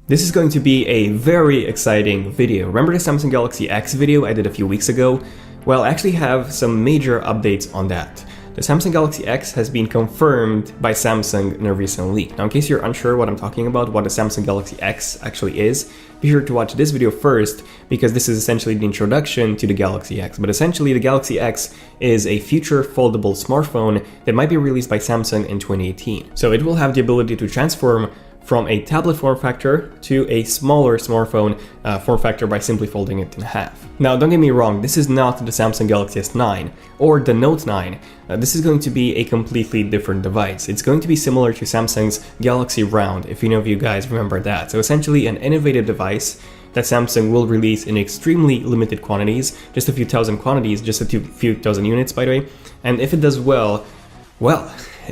This is going to be a very exciting video. Remember the Samsung Galaxy X video I did a few weeks ago? Well, I actually have some major updates on that. The Samsung Galaxy X has been confirmed by Samsung in a recent leak. Now, in case you're unsure what I'm talking about, what the Samsung Galaxy X actually is, be sure to watch this video first, because this is essentially the introduction to the Galaxy X. But essentially, the Galaxy X is a future foldable smartphone that might be released by Samsung in 2018. So it will have the ability to transform from a tablet form factor to a smaller smartphone form factor by simply folding it in half. Now, don't get me wrong, this is not the Samsung Galaxy S9 or the Note 9. This is going to be a completely different device. It's going to be similar to Samsung's Galaxy Round, if any of you guys remember that. So essentially an innovative device that Samsung will release in extremely limited quantities, just a few thousand quantities, just a few thousand units, by the way. And if it does well,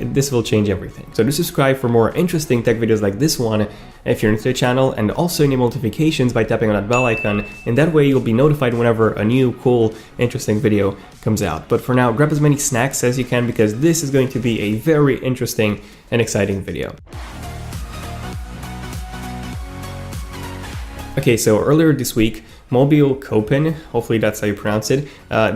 this will change everything. So do subscribe for more interesting tech videos like this one if you're new to the channel, and also enable notifications by tapping on that bell icon, and that way you'll be notified whenever a new, cool, interesting video comes out. But for now, grab as many snacks as you can, because this is going to be a very interesting and exciting video. Okay, so earlier this week, Mobile Copen, hopefully that's how you pronounce it,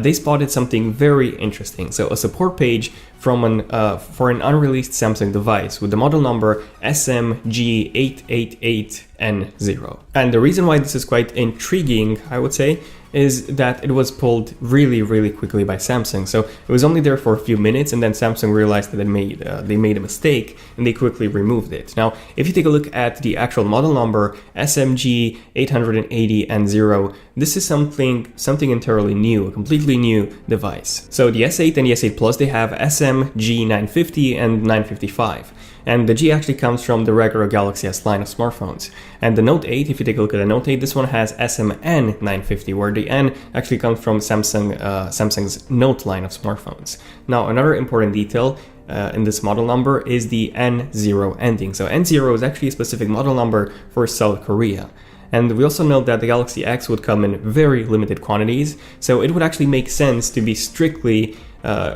they spotted something very interesting. So a support page from for an unreleased Samsung device with the model number SMG888N0. And the reason why this is quite intriguing, I would say, is that it was pulled really quickly by Samsung. So it was only there for a few minutes, and then Samsung realized that they made a mistake, and they quickly removed it. Now, if you take a look at the actual model number SMG880N0, this is something entirely new, a completely new device. So the S8 and the S8 Plus, they have SMG950 and 955. And the G actually comes from the regular Galaxy S line of smartphones. And the Note 8, if you take a look at the Note 8, this one has SMN950, where the N actually comes from Samsung's Note line of smartphones. Now, another important detail in this model number is the N0 ending. So N0 is actually a specific model number for South Korea. And we also know that the Galaxy X would come in very limited quantities, so it would actually make sense to be strictly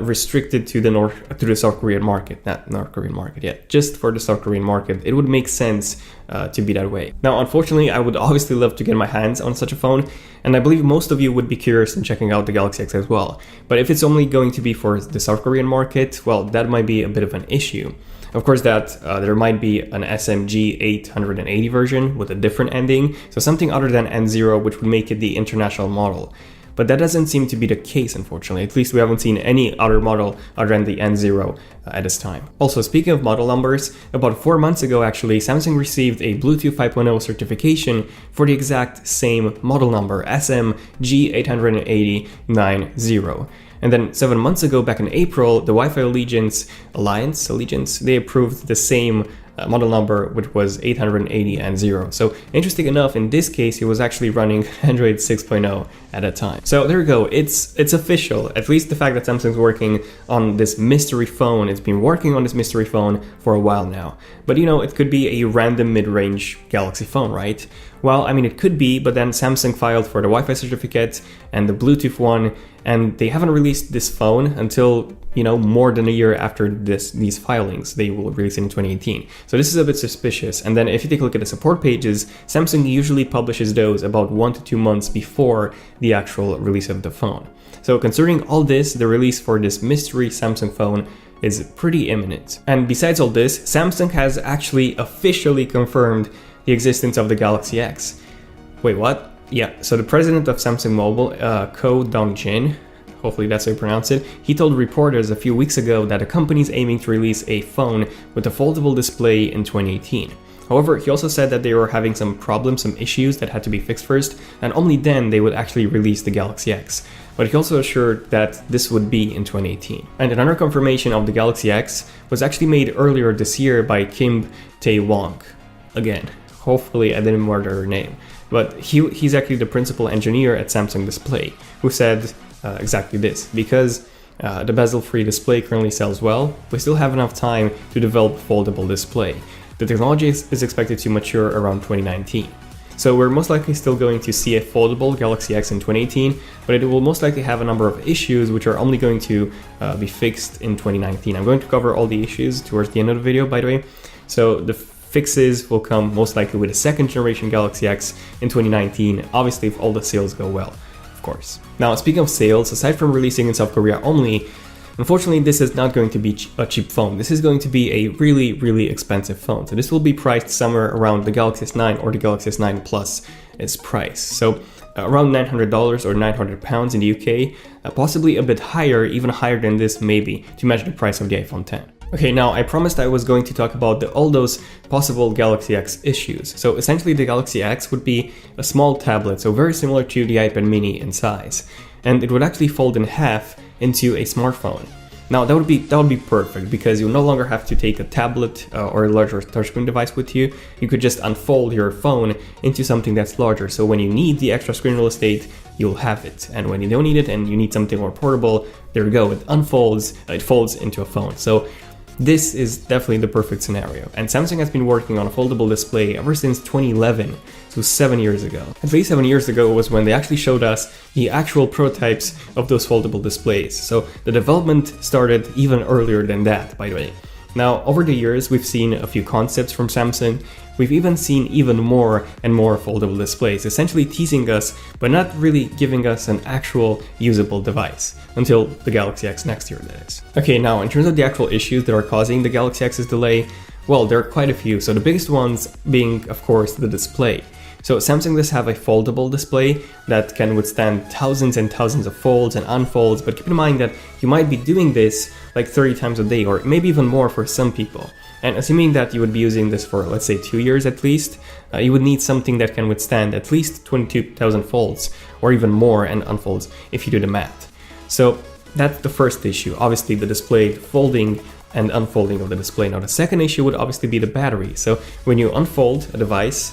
restricted to the South Korean market, not North Korean market yet, just for the South Korean market. It would make sense to be that way. Now, unfortunately, I would obviously love to get my hands on such a phone, and I believe most of you would be curious in checking out the Galaxy X as well. But if it's only going to be for the South Korean market, well, that might be a bit of an issue. Of course, that there might be an SMG 880 version with a different ending, so something other than N0, which would make it the international model. But that doesn't seem to be the case, unfortunately. At least we haven't seen any other model other than the N0 at this time. Also, speaking of model numbers, about 4 months ago, actually, Samsung received a Bluetooth 5.0 certification for the exact same model number, SMG88090. And then 7 months ago, back in April, the Wi-Fi Alliance, they approved the same model number, which was 880N0. So interesting enough, in this case, it was actually running Android 6.0 at that time. So there you go, it's official. At least the fact that Samsung's working on this mystery phone, it's been working on this mystery phone for a while now. But you know, it could be a random mid-range Galaxy phone, right? Well, I mean, it could be, but then Samsung filed for the Wi-Fi certificate and the Bluetooth one, and they haven't released this phone until, you know, more than a year after these filings. They will release it in 2018. So this is a bit suspicious. And then if you take a look at the support pages, Samsung usually publishes those about 1 to 2 months before the actual release of the phone. So considering all this, the release for this mystery Samsung phone is pretty imminent. And besides all this, Samsung has actually officially confirmed the existence of the Galaxy X. Wait, what? Yeah, so the president of Samsung Mobile, Ko Dong-jin, hopefully that's how you pronounce it, he told reporters a few weeks ago that the company is aiming to release a phone with a foldable display in 2018. However, he also said that they were having some problems, some issues that had to be fixed first, and only then they would actually release the Galaxy X. But he also assured that this would be in 2018. And another confirmation of the Galaxy X was actually made earlier this year by Kim Tae-wong. Again, hopefully I didn't murder her name. But he's actually the principal engineer at Samsung Display, who said exactly this. Because the bezel-free display currently sells well, we still have enough time to develop a foldable display. The technology is expected to mature around 2019. So we're most likely still going to see a foldable Galaxy X in 2018, but it will most likely have a number of issues which are only going to be fixed in 2019. I'm going to cover all the issues towards the end of the video, by the way. So the fixes will come most likely with a second generation Galaxy X in 2019, obviously if all the sales go well, of course. Now, speaking of sales, aside from releasing in South Korea only, unfortunately, this is not going to be a cheap phone. This is going to be a really, really expensive phone. So this will be priced somewhere around the Galaxy S9 or the Galaxy S9 Plus is priced. So around $900 or £900 in the UK, possibly a bit higher, even higher than this maybe, to match the price of the iPhone X. Okay, now I promised I was going to talk about all those possible Galaxy X issues. So essentially the Galaxy X would be a small tablet, so very similar to the iPad mini in size. And it would actually fold in half into a smartphone. Now that would be perfect, because you no longer have to take a tablet or a larger touchscreen device with you. You could just unfold your phone into something that's larger. So when you need the extra screen real estate, you'll have it. And when you don't need it and you need something more portable, there you go. It unfolds, it folds into a phone. So this is definitely the perfect scenario. And Samsung has been working on a foldable display ever since 2011, so 7 years ago. At least 7 years ago was when they actually showed us the actual prototypes of those foldable displays. So the development started even earlier than that, by the way. Now, over the years, we've seen a few concepts from Samsung. We've even seen even more and more foldable displays, essentially teasing us, but not really giving us an actual usable device, until the Galaxy X next year, that is. Okay, now in terms of the actual issues that are causing the Galaxy X's delay, well, there are quite a few. So the biggest ones being, of course, the display. So Samsung does have a foldable display that can withstand thousands and thousands of folds and unfolds, but keep in mind that you might be doing this like 30 times a day, or maybe even more for some people. And assuming that you would be using this for, let's say, 2 years at least, you would need something that can withstand at least 22,000 folds, or even more, and unfolds if you do the math. So that's the first issue, obviously the display folding and unfolding of the display. Now the second issue would obviously be the battery. So when you unfold a device,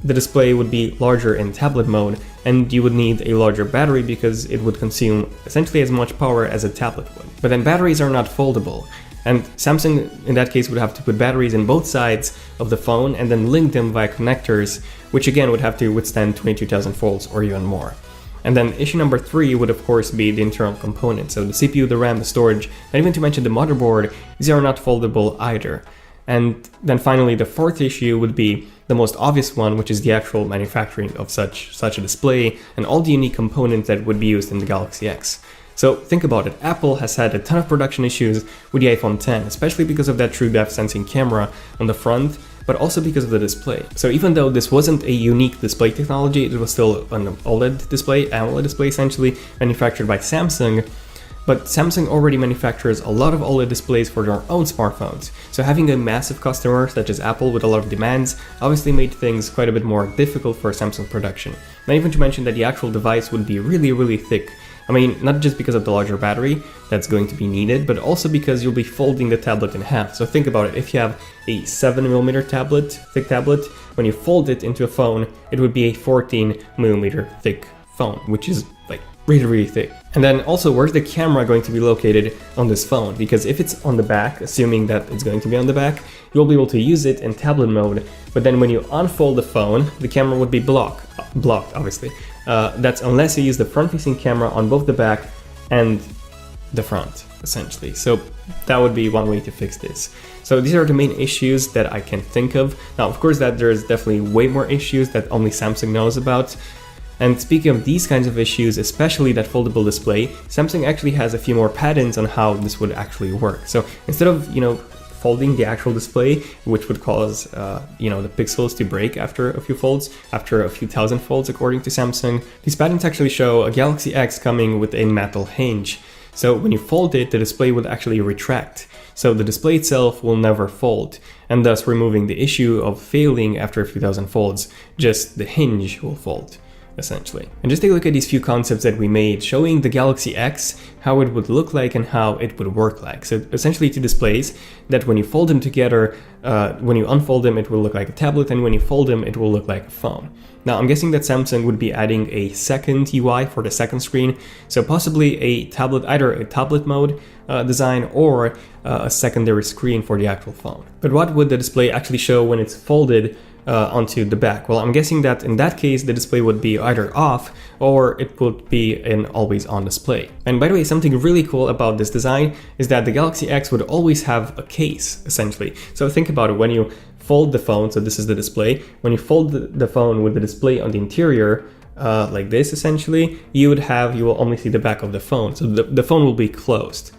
the display would be larger in tablet mode, and you would need a larger battery because it would consume essentially as much power as a tablet would. But then batteries are not foldable, and Samsung in that case would have to put batteries in both sides of the phone and then link them via connectors, which again would have to withstand 22,000 volts or even more. And then issue number 3 would of course be the internal components, so the CPU, the RAM, the storage, and even to mention the motherboard. These are not foldable either. And then finally the fourth issue would be the most obvious one, which is the actual manufacturing of such a display and all the unique components that would be used in the Galaxy X. So think about it, Apple has had a ton of production issues with the iPhone X, especially because of that true depth sensing camera on the front, but also because of the display. So even though this wasn't a unique display technology, it was still an OLED display, AMOLED display essentially, manufactured by Samsung. But Samsung already manufactures a lot of OLED displays for their own smartphones. So having a massive customer such as Apple with a lot of demands obviously made things quite a bit more difficult for Samsung production. Not even to mention that the actual device would be really, really thick. I mean, not just because of the larger battery that's going to be needed, but also because you'll be folding the tablet in half. So think about it, if you have a 7mm tablet, thick tablet, when you fold it into a phone, it would be a 14mm thick phone, which is like really, really thick. And then also, where's the camera going to be located on this phone? Because if it's on the back, assuming that it's going to be on the back, you'll be able to use it in tablet mode. But then when you unfold the phone, the camera would be blocked, obviously. That's unless you use the front-facing camera on both the back and the front, essentially. So that would be one way to fix this. So these are the main issues that I can think of. Now, of course, that there's definitely way more issues that only Samsung knows about. And speaking of these kinds of issues, especially that foldable display, Samsung actually has a few more patents on how this would actually work. So instead of, folding the actual display, which would cause, the pixels to break after a few folds, after a few thousand folds, according to Samsung, these patents actually show a Galaxy X coming with a metal hinge. So when you fold it, the display would actually retract. So the display itself will never fold, and thus removing the issue of failing after a few thousand folds, just the hinge will fold, essentially. And just take a look at these few concepts that we made showing the Galaxy X, how it would look like and how it would work like. So essentially 2 displays that when you fold them together, when you unfold them, it will look like a tablet, and when you fold them, it will look like a phone. Now, I'm guessing that Samsung would be adding a second UI for the second screen, so possibly a tablet, either a tablet mode design or a secondary screen for the actual phone. But what would the display actually show when it's folded onto the back? Well, I'm guessing that in that case the display would be either off or it would be an always on display. And by the way, something really cool about this design is that the Galaxy X would always have a case, essentially. So think about it, when you fold the phone, so this is the display. When you fold the phone with the display on the interior, like this essentially, you will only see the back of the phone. So the phone will be closed.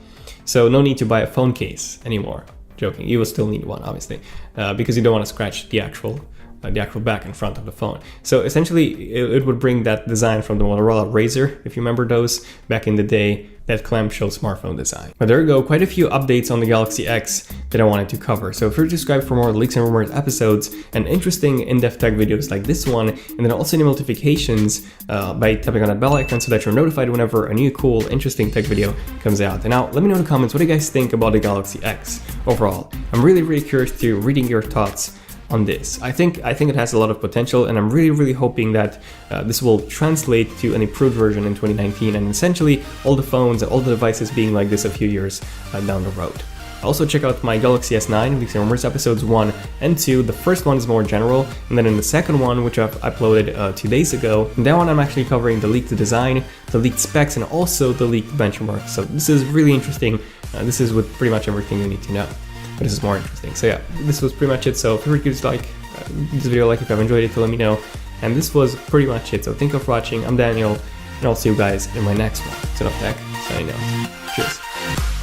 So no need to buy a phone case anymore. Joking, you will still need one, obviously, because you don't want to scratch the actual back in front of the phone. So essentially, it would bring that design from the Motorola Razr, if you remember those back in the day, that clamshell smartphone design. But there we go, quite a few updates on the Galaxy X that I wanted to cover. So if you're subscribed for more leaks and rumors episodes and interesting in-depth tech videos like this one, and then also any notifications by tapping on that bell icon so that you're notified whenever a new cool, interesting tech video comes out. And now let me know in the comments, what do you guys think about the Galaxy X overall? I'm really curious to reading your thoughts on this. I think it has a lot of potential, and I'm really hoping that this will translate to an improved version in 2019, and essentially all the phones and all the devices being like this a few years down the road. Also check out my Galaxy S9 Leaks and Rumors episodes 1 and 2. The first one is more general, and then in the second one, which I've uploaded 2 days ago, in that one I'm actually covering the leaked design, the leaked specs, and also the leaked benchmarks. So this is really interesting. This is with pretty much everything you need to know. But this is more interesting. So yeah, this was pretty much it. So feel free to dislike this video, like if you've enjoyed it, to let me know. And this was pretty much it. So thank you for watching. I'm Daniel, and I'll see you guys in my next one. Son of Tech, signing out. Cheers.